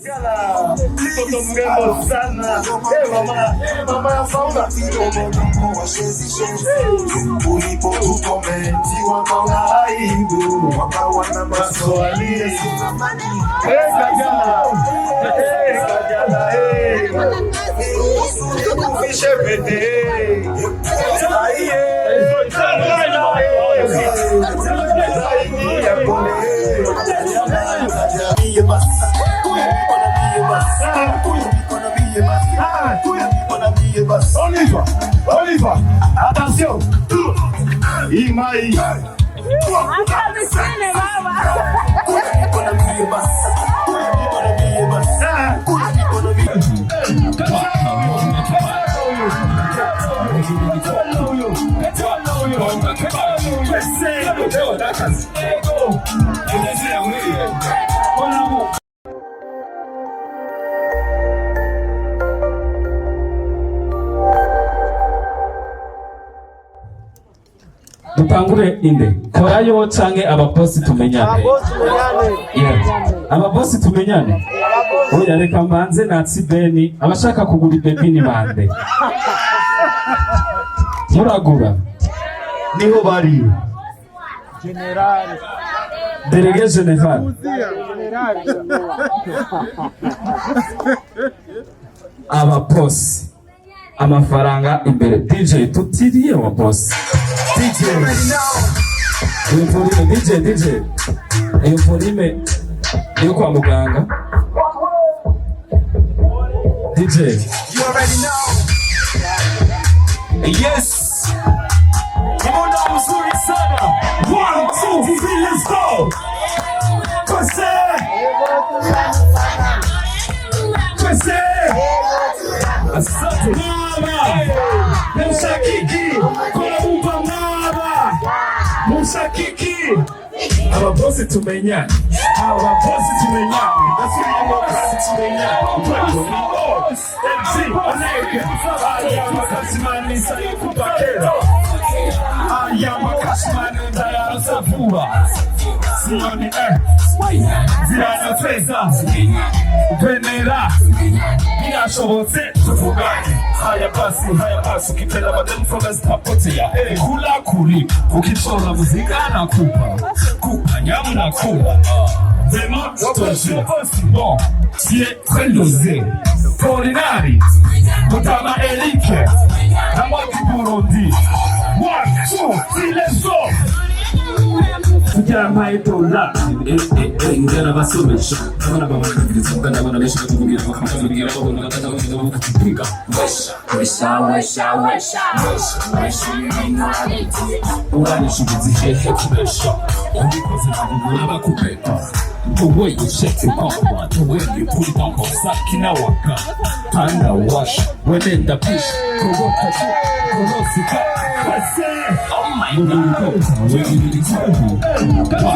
Kajala, mtoto mrembo sana. Mama ya Saula. Ulipotukomentiwa kauna aibu, wakawana maswali. Kajala, Kajala, Ufishepete. Oliva, attention. Imai. Dutangure inde korayo canke ababosi tumenyane. Ababosi tumenyane. Oya reka mbanze natsi beni abashaka kugura ibebi ni bande. Muragura Niho bari General Délégué général. Ababosi amafaranga imbere. DJ tutiriye wa boss. DJ inforime yo kwa muganga. DJ you already know. yes Kimona mzuri sana. 1 2 3 let's go. Kose asante mama Musakiki kona upa mama Musakiki. Ababosi tumenyana. Ababosi tumenyana. Ababosi tumenyana. MC Onege Ayama Kasimani Sayukupakera Ayama Kasimani Dayara Safua Sioni Zirana Feza Venera Mina Shobose Tufugani Haya basi Ukipenda mademu from Stapotea Kula kuli Ukichora muzika na kupa nyamu na kula Vraiment, bon, tu es très dosé. Polinari, Mutama Elike, Namaki Burundi. 1 2 3 let's go. Tujama itola, ngera basomesha. Abana babakiriza kandi abana benshi batugira bakamugira babona batanga kukipiga. Wesha. Uganishibizi hehe kubesha. Ubikoze nabugura bakupeta. The way you shake it off, the way you put it on Sakina Waka, Panda Wash, when in the fish, Korosika, oh my God, where you need to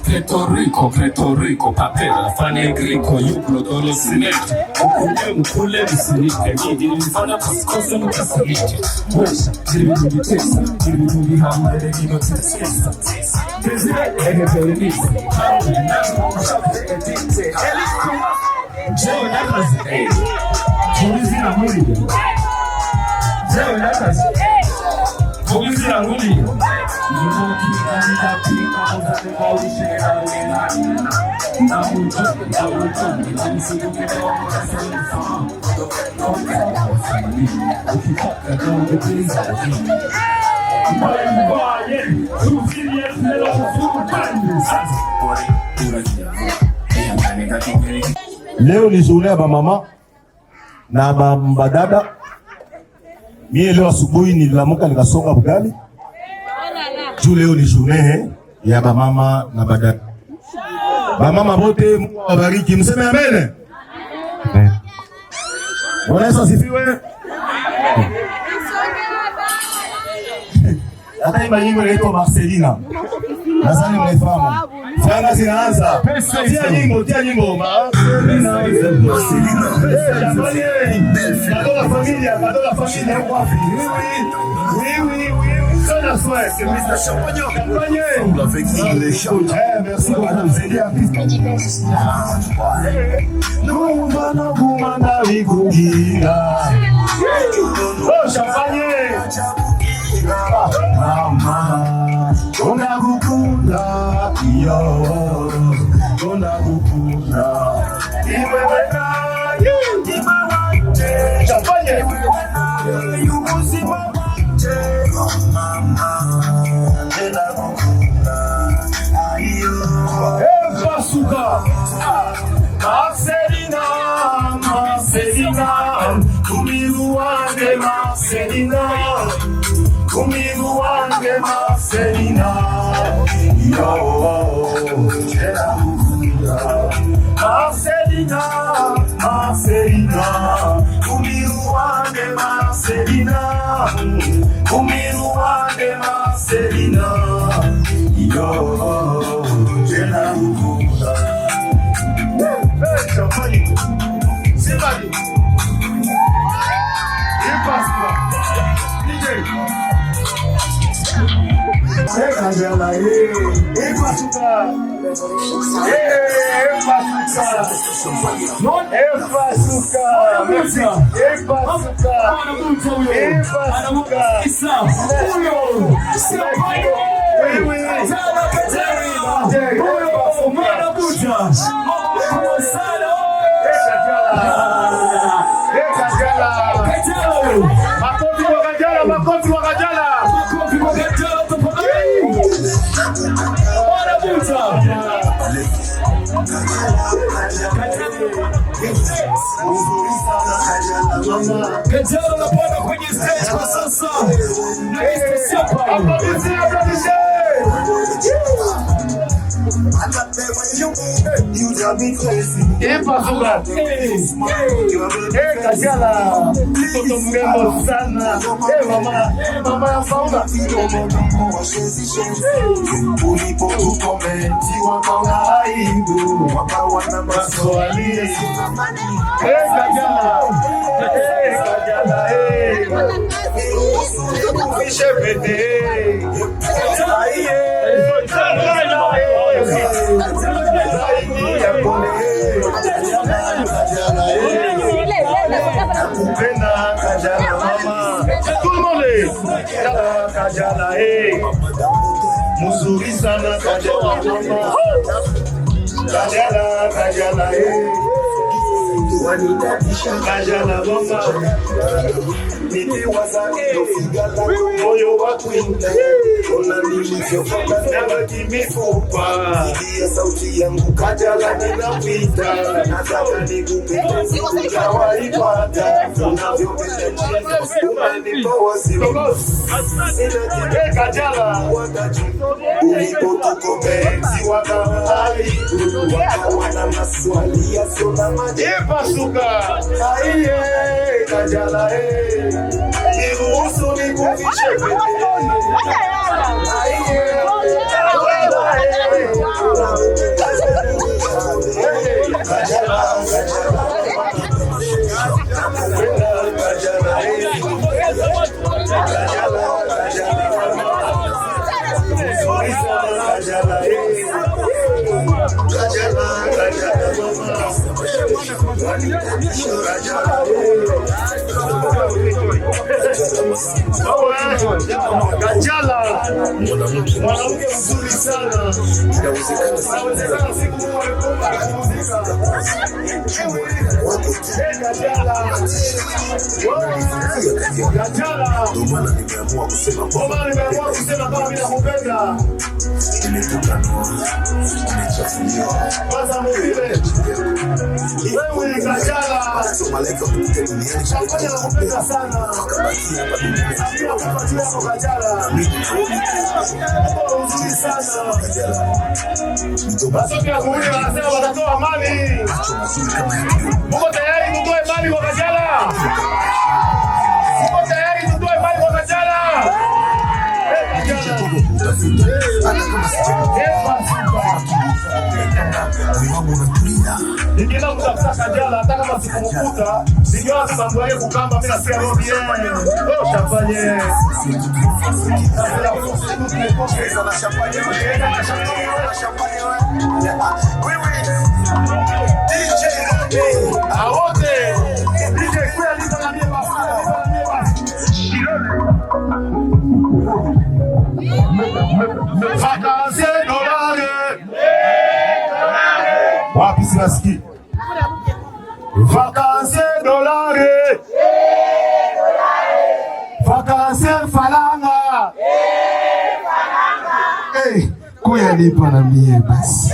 Preto Rico, papel, fane grico, yuklo dole sinete. Ukule sinete, midi fana kosa mkasinete. Wesha, jiribi tesa, jiribi hamere gino tesa. President, Berenice, Joe Nakazi, Polisi na Muriga. Joe Nakazi, Polisi na Muriga. Leo ni shule ya mama na badada. Mimi leo asubuhi niliamka nikasonga bugali. Juu leo ni shule ya mama na badada. Mama wote Mungu awabariki. Mseme amen. Bwana Yesu asifiwe. Hata nyimbo inaitwa Marcelina. Nadhani mnaifahamu. Fanga zinaanza. Tia nyimbo, tia nyimbo. Cadeau la familia, cadeau la familia. Oui, oui, oui. Ça la souhaite. C'est Mr. Champagne. Avec les champions. Merci beaucoup. Oh, champagne. Mama, unakukunda yo, unakukunda imeweka imewanje champagne yumuzima wanje mama unakukunda ayo basuka Marcelina Marcelina kumiru wange Marcelina Kumiru wange Marcelina, yo, Marcelina, Marcelina, kumiru wange Marcelina, kumiru wange Marcelina, yo, champagne, c'est parti. Il passe quoi? DJ. KAJALA, Pasuka, KAJALA anapanda kwenye stage kwa sasa. KAJALA, mtoto mrembo sana. Mama ya fauna. Ulipokomenti wakaona aibu, wakawana maswali. KAJALA, KAJALA, Shepete. Kuupenda KAJALA mama. Tout le monde. KAJALA muzuri sana KAJALA mama. KAJALA KAJALA mama. Niliwaza moyo wa kuinda ona nilivyofanya nabaki mifupa ya sauti yangu KAJALA ninakuita nataka nikupende utawaipata unavyopenda chini unanipa wasiwasi KAJALA ulipotukomenti wakahai wakawana maswali yasio na majibu Pasuka aiye KAJALA niruhusu nikufiche KAJALA mwanamke mzuri sana. Inawezekana siku moja KAJALA ndio maana nimeamua kusema kama mimi nakupenda. Kwanza mzile wewe KAJALA Champagne nakupenda sana. KAJALA mzuri sana. Basi kwa kulia wanasema watatoa mali. Mko tayari mtoe mali kwa KAJALA? Mko tayari mtoe mali kwa KAJALA? KAJALA. Nikienda kutafuta Kajala hata kama sikumkuta, nikiwa mambo yake kukamba mimi nasikia roho bien. Oh champagne. Vacances dolare. Wapi sinasiki? Vacances dolare. Vacances falanga. Hey, kuya lipa na mie basi.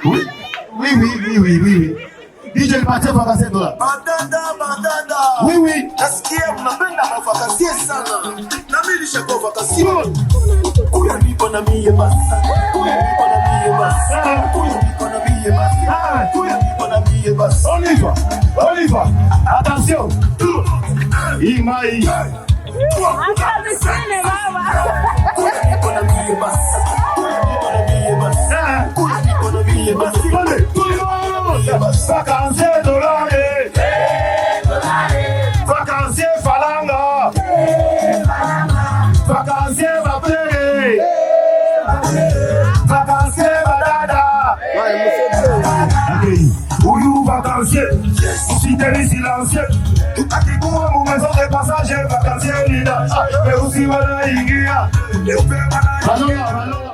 Oui. DJ nipatie vacances dola. Badada. Oui. Nasikia mnapenda mavakansie sana. Na mimi nishako vakansie. Kuya lipa na mie basi. Oliva. Attention. Imai. Vacances dolare. Vacances falanga. Vacances babere. Vacances badada. Ouyou vacancier, si t'es silencieux. Akikuwa mu maison de passage, vacancier lida. Mais aussi wana ingia. Malola.